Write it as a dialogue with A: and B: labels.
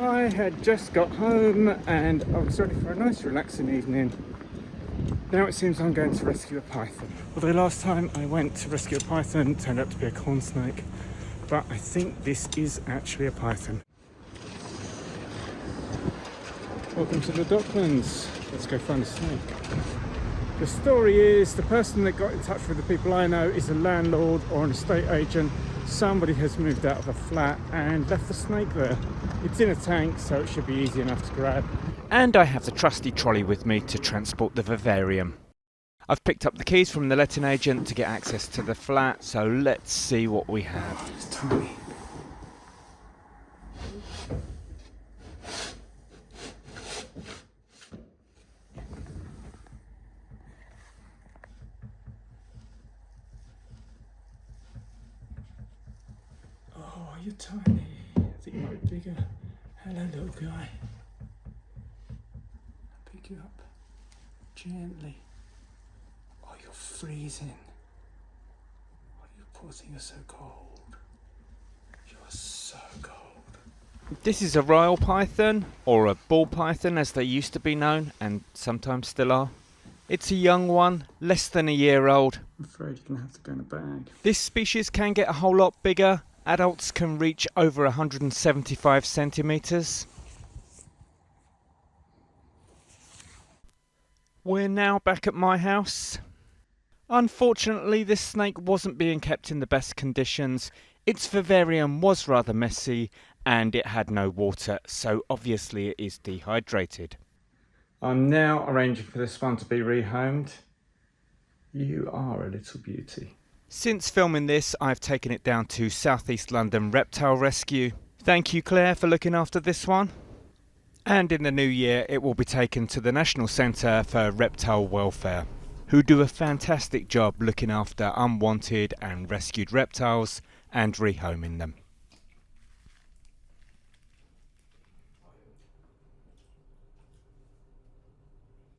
A: I had just got home and I was ready for a nice relaxing evening. Now it seems I'm going to rescue a python. Although last time I went to rescue a python, it turned out to be a corn snake. But I think this is actually a python. Welcome to the Docklands. Let's go find a snake. The story is the person that got in touch with the people I know is a landlord or an estate agent. Somebody has moved out of a flat and left the snake there. It's in a tank, so it should be easy enough to grab.
B: And I have the trusty trolley with me to transport the vivarium. I've picked up the keys from the letting agent to get access to the flat, so let's see what we have.
A: It's tiny. Oh, you're tiny. I think you might be bigger. Hello, little guy. I'll pick you up gently. Oh, you're freezing. Oh, you poor thing, you're so cold. You're so cold.
B: This is a royal python, or a ball python as they used to be known, and sometimes still are. It's a young one, less than a year old.
A: I'm afraid you're going to have to go in a bag.
B: This species can get a whole lot bigger. Adults can reach over 175 centimetres. We're now back at my house. Unfortunately, this snake wasn't being kept in the best conditions. Its vivarium was rather messy and it had no water, so obviously it is dehydrated.
A: I'm now arranging for this one to be rehomed. You are a little beauty.
B: Since filming this, I've taken it down to South East London Reptile Rescue. Thank you, Claire, for looking after this one. And in the new year, it will be taken to the National Centre for Reptile Welfare, who do a fantastic job looking after unwanted and rescued reptiles and rehoming them.